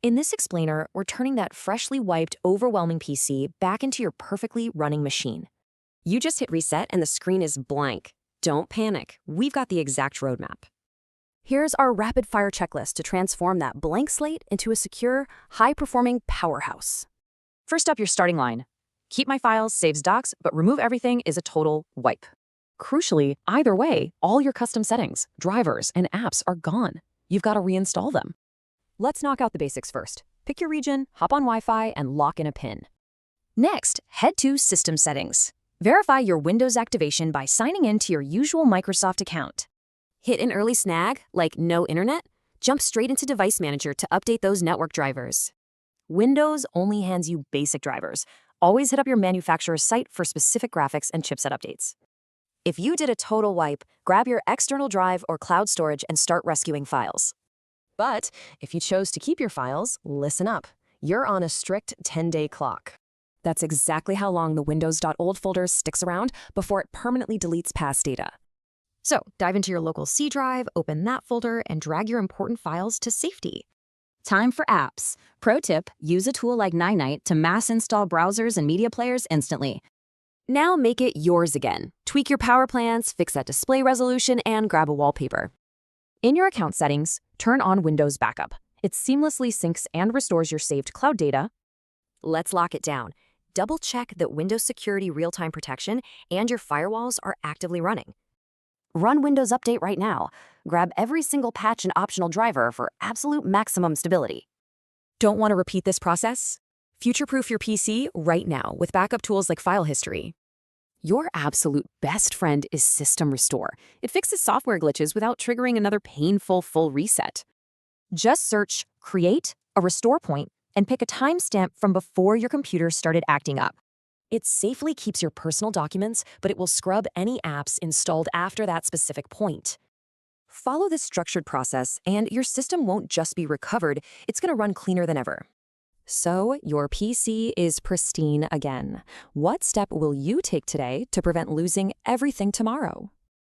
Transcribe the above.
In this explainer, we're turning that freshly wiped, overwhelming PC back into your perfectly running machine. You just hit reset and the screen is blank. Don't panic. We've got the exact roadmap. Here's our rapid-fire checklist to transform that blank slate into a secure, high-performing powerhouse. First up, your starting line. Keep my files, saves docs, but remove everything is a total wipe. Crucially, either way, all your custom settings, drivers, and apps are gone. You've got to reinstall them. Let's knock out the basics first. Pick your region, hop on Wi-Fi, and lock in a PIN. Next, head to System Settings. Verify your Windows activation by signing in to your usual Microsoft account. Hit an early snag, like no internet? Jump straight into Device Manager to update those network drivers. Windows only hands you basic drivers. Always hit up your manufacturer's site for specific graphics and chipset updates. If you did a total wipe, grab your external drive or cloud storage and start rescuing files. But if you chose to keep your files, listen up. You're on a strict 10-day clock. That's exactly how long the Windows.old folder sticks around before it permanently deletes past data. So, dive into your local C drive, open that folder, and drag your important files to safety. Time for apps. Pro tip, use a tool like Night to mass install browsers and media players instantly. Now make it yours again. Tweak your power plans, fix that display resolution, and grab a wallpaper. In your account settings, turn on Windows Backup. It seamlessly syncs and restores your saved cloud data. Let's lock it down. Double-check that Windows Security Real-Time Protection and your firewalls are actively running. Run Windows Update right now. Grab every single patch and optional driver for absolute maximum stability. Don't want to repeat this process? Future-proof your PC right now with backup tools like File History. Your absolute best friend is System Restore. It fixes software glitches without triggering another painful full reset. Just search Create a Restore Point and pick a timestamp from before your computer started acting up. It safely keeps your personal documents, but it will scrub any apps installed after that specific point. Follow this structured process, and your system won't just be recovered, it's going to run cleaner than ever. So, your PC is pristine again. What step will you take today to prevent losing everything tomorrow?